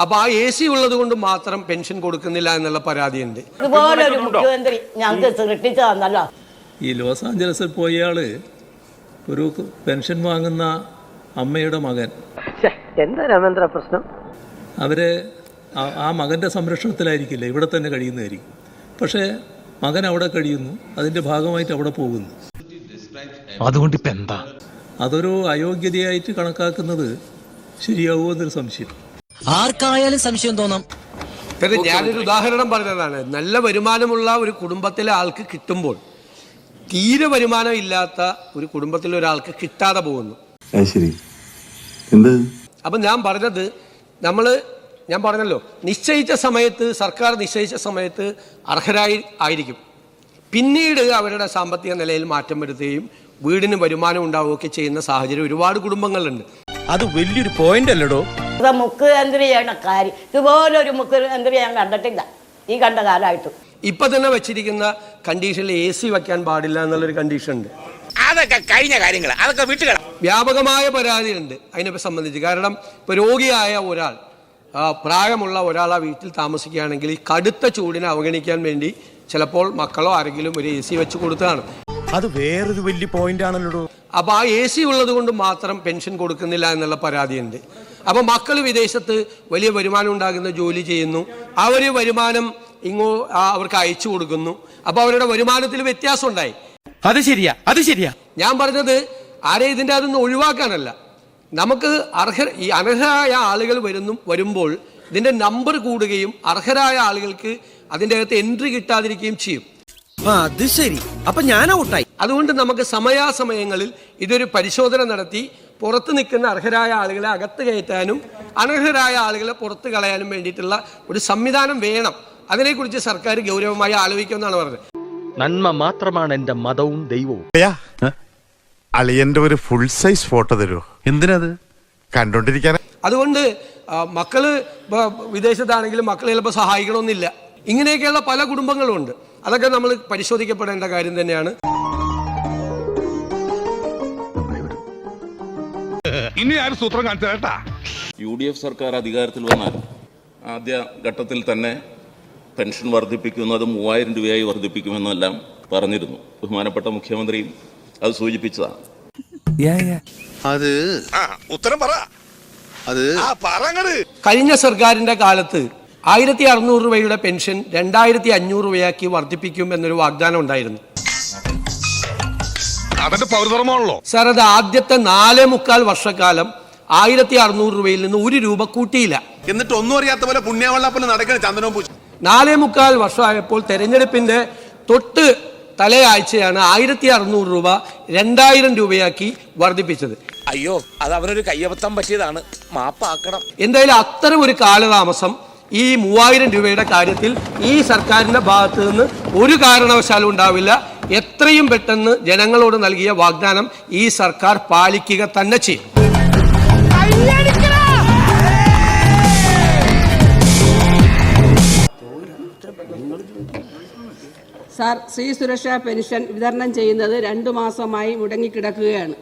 അപ്പൊ ആ AC ഉള്ളത് കൊണ്ട് മാത്രം പെൻഷൻ കൊടുക്കുന്നില്ല എന്നുള്ള പരാതിയുണ്ട്. ഇതുപോലൊരു മുഖ്യമന്ത്രി ഞങ്ങൾക്ക് സൃഷ്ടിച്ചു തന്നല്ലോ. ഈ ലോസ് ആഞ്ചലസിൽ പോയയാള് ഒരു പെൻഷൻ വാങ്ങുന്ന അമ്മയുടെ മകൻ, എന്താ രാമേന്ദ്ര പ്രശ്നം? അവരെ ആ മകൻ്റെ സംരക്ഷണത്തിലായിരിക്കില്ല, ഇവിടെ തന്നെ കഴിയുന്നതായിരിക്കും. പക്ഷേ മകൻ അവിടെ കഴിയുന്നു, അതിൻ്റെ ഭാഗമായിട്ട് അവിടെ പോകുന്നു. അതുകൊണ്ട് ഇപ്പം എന്താ അതൊരു അയോഗ്യതയായിട്ട് കണക്കാക്കുന്നത് ശരിയാവുമോ എന്നൊരു സംശയം. ആർക്കായാലും സംശയം തോന്നാം. ഞാനൊരു ഉദാഹരണം പറഞ്ഞതാണ്. നല്ല വരുമാനമുള്ള ഒരു കുടുംബത്തിലെ ആൾക്ക് കിട്ടുമ്പോൾ തീരെ വരുമാനം ഇല്ലാത്ത ഒരു കുടുംബത്തിലെ ഒരാൾക്ക് കിട്ടാതെ പോകുന്നു. അപ്പൊ ഞാൻ പറഞ്ഞത് ഞാൻ പറഞ്ഞല്ലോ, നിശ്ചയിച്ച സമയത്ത് സർക്കാർ നിശ്ചയിച്ച സമയത്ത് അർഹരായി ആയിരിക്കും. പിന്നീട് അവരുടെ സാമ്പത്തിക നിലയിൽ മാറ്റം വരുത്തുകയും വീടിന് വരുമാനം ഉണ്ടാവുകയൊക്കെ ചെയ്യുന്ന സാഹചര്യം ഒരുപാട് കുടുംബങ്ങളുണ്ട്. അത് വലിയൊരു പോയിന്റ് അല്ലടോ. മുഖ്യമന്ത്രിയുടെ കാര്യം ഇതുപോലൊരു മുഖ്യമന്ത്രി ഞാൻ കണ്ടിട്ടില്ല ഈ കണ്ട കാലമായിട്ട്. ഇപ്പൊ തന്നെ വെച്ചിരിക്കുന്ന കണ്ടീഷനിൽ AC വെക്കാൻ പാടില്ല എന്നുള്ളൊരു കണ്ടീഷൻ ഉണ്ട്. അതൊക്കെ കഴിഞ്ഞ കാര്യങ്ങൾ, അതൊക്കെ വിട്ടുകള. വ്യാപകമായ പരാതിയുണ്ട് അതിനെ സംബന്ധിച്ച്. കാരണം ഇപ്പൊ രോഗിയായ ഒരാൾ, പ്രായമുള്ള ഒരാൾ ആ വീട്ടിൽ താമസിക്കുകയാണെങ്കിൽ ഈ കടുത്ത ചൂടിനെ അവഗണിക്കാൻ വേണ്ടി ചിലപ്പോൾ മക്കളോ ആരെങ്കിലും ഒരു AC വെച്ച് കൊടുത്തതാണ്. അത് വേറൊരു വലിയ പോയിന്റ് ആണല്ലോ. അപ്പൊ ആ AC ഉള്ളത് കൊണ്ട് മാത്രം പെൻഷൻ കൊടുക്കുന്നില്ല എന്നുള്ള പരാതിയുണ്ട്. അപ്പൊ മക്കൾ വിദേശത്ത് വലിയ വരുമാനം ഉണ്ടാകുന്ന ജോലി ചെയ്യുന്നു, അവര് വരുമാനം അവർക്ക് അയച്ചു കൊടുക്കുന്നു. അപ്പൊ അവരുടെ വരുമാനത്തിൽ വ്യത്യാസം ഉണ്ടായി. അത് ശരിയാ. ഞാൻ പറഞ്ഞത് ആരെ ഇതിന്റെ അതൊന്നും ഒഴിവാക്കാനല്ല. നമുക്ക് ഈ അർഹരായ ആളുകൾ വരുമ്പോൾ ഇതിന്റെ നമ്പർ കൂടുകയും അർഹരായ ആളുകൾക്ക് അതിൻ്റെ അകത്ത് എൻട്രി കിട്ടാതിരിക്കുകയും ചെയ്യും. അത് ശരി, അപ്പൊ ഞാൻ ഔട്ടായി. അതുകൊണ്ട് നമുക്ക് സമയാസമയങ്ങളിൽ ഇതൊരു പരിശോധന നടത്തി പുറത്ത് നിൽക്കുന്ന അർഹരായ ആളുകളെ അകത്ത് കയറ്റാനും അനർഹരായ ആളുകളെ പുറത്ത് കളയാനും വേണ്ടിയിട്ടുള്ള ഒരു സംവിധാനം വേണം. അതിനെക്കുറിച്ച് സർക്കാർ ഗൗരവമായി ആലോചിക്കുമെന്നാണ് പറഞ്ഞത്. നന്മ മാത്രമാണ് എന്റെ മതവും ദൈവവും. അളിയന്റെ ഒരു ഫുൾ സൈസ് ഫോട്ടോ തരുമോ? എന്തിനത്? കണ്ടോണ്ടിരിക്കാൻ. അതുകൊണ്ട് മക്കള് വിദേശത്താണെങ്കിലും മക്കളെ ചിലപ്പോൾ സഹായിക്കണമെന്നില്ല. ഇങ്ങനെയൊക്കെയുള്ള പല കുടുംബങ്ങളും ഉണ്ട്. അതൊക്കെ നമ്മൾ പരിശോധിക്കപ്പെടേണ്ട കാര്യം തന്നെയാണ്. ഇനി ആരും സൂത്രം കാണിച്ചാ. UDF സർക്കാർ അധികാരത്തിൽ വന്നാൽ ആദ്യ ഘട്ടത്തിൽ തന്നെ പെൻഷൻ വർദ്ധിപ്പിക്കുന്നത് 3000 രൂപയായി വർദ്ധിപ്പിക്കുമെന്നെല്ലാം പറഞ്ഞിരുന്നു. ബഹുമാനപ്പെട്ട മുഖ്യമന്ത്രിയും അത് സൂചിപ്പിച്ചതാണ്. ഉത്തരം പറ. കഴിഞ്ഞ സർക്കാരിന്റെ കാലത്ത് 1600 രൂപയുടെ പെൻഷൻ 2500 രൂപയാക്കി വർദ്ധിപ്പിക്കും എന്നൊരു വാഗ്ദാനം ഉണ്ടായിരുന്നു. സാർ, അത് ആദ്യത്തെ 4.25 വർഷക്കാലം 1600 രൂപയിൽ നിന്ന് 1 രൂപ കൂട്ടിയില്ല. എന്നിട്ട് ഒന്നും അറിയാത്ത പോലെ പുണ്യവെള്ളപ്പന് നടക്കണ ചന്ദനവും പൂച്ച. 4.25 വർഷമായപ്പോൾ തെരഞ്ഞെടുപ്പിന്റെ തൊട്ട് തലയാഴ്ചയാണ് 1600 രൂപ 2000 രൂപയാക്കി വർദ്ധിപ്പിച്ചത്. അയ്യോ, അത് അവനൊരു കയ്യബദ്ധം പറ്റിയതാണ്, മാപ്പാക്കണം. എന്തായാലും അത്തരം ഒരു കാലതാമസം ഈ 3000 രൂപയുടെ കാര്യത്തിൽ ഈ സർക്കാരിന്റെ ഭാഗത്ത് നിന്ന് ഒരു കാരണവശാലും ഉണ്ടാവില്ല. എത്രയും പെട്ടെന്ന് ജനങ്ങളോട് നൽകിയ വാഗ്ദാനം ഈ സർക്കാർ പാലിക്കുക തന്നെ ചെയ്യും. സാർ, സ്ത്രീ സുരക്ഷാ പെൻഷൻ വിതരണം ചെയ്യുന്നത് 2 മാസമായി മുടങ്ങിക്കിടക്കുകയാണ്.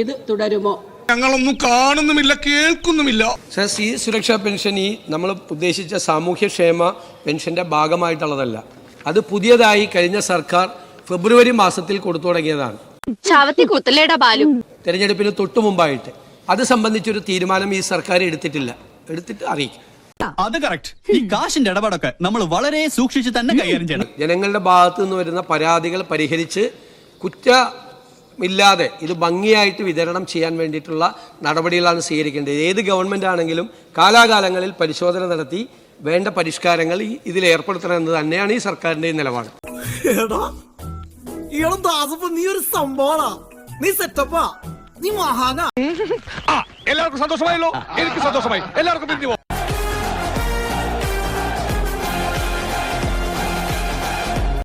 ഇത് തുടരുമോ? ഞങ്ങളൊന്നും കാണുന്നുമില്ല, കേൾക്കുന്നുമില്ല. സാർ, സ്ത്രീ സുരക്ഷാ പെൻഷൻ ഈ നമ്മൾ ഉദ്ദേശിച്ച സാമൂഹ്യക്ഷേമ പെൻഷന്റെ ഭാഗമായിട്ടുള്ളതല്ല. അത് പുതിയതായി കഴിഞ്ഞ സർക്കാർ ഫെബ്രുവരി മാസത്തിൽ കൊടുത്തു തുടങ്ങിയതാണ്. തെരഞ്ഞെടുപ്പിന് തൊട്ടു മുമ്പായിട്ട് അത് സംബന്ധിച്ചൊരു തീരുമാനം ഈ സർക്കാർ എടുത്തിട്ട് അറിയിക്കും. അത് കറക്റ്റ്. ഈ കാശിന്റെ ഇടപാടൊക്കെ നമ്മൾ വളരെ സൂക്ഷിച്ച് തന്നെ കൈകാര്യം ചെയ്യണം. ജനങ്ങളുടെ ഭാഗത്തു നിന്ന് വരുന്ന പരാതികൾ പരിഹരിച്ച് കുറ്റമില്ലാതെ ഇത് ഭംഗിയായിട്ട് വിതരണം ചെയ്യാൻ വേണ്ടിയിട്ടുള്ള നടപടികളാണ് സ്വീകരിക്കേണ്ടത്. ഏത് ഗവൺമെന്റ് ആണെങ്കിലും കാലാകാലങ്ങളിൽ പരിശോധന നടത്തി വേണ്ട പരിഷ്കാരങ്ങൾ ഇതിൽ ഏർപ്പെടുത്തണം എന്ന് തന്നെയാണ് ഈ സർക്കാരിന്റെ നിലപാട്. നീ ഒരു സംഭവമാ, നീ സെറ്റപ്പാ, നീ മഹാനാ. എല്ലാവർക്കും സന്തോഷമായല്ലോ. എനിക്ക് സന്തോഷമായി. എല്ലാവർക്കും പിരിഞ്ഞു.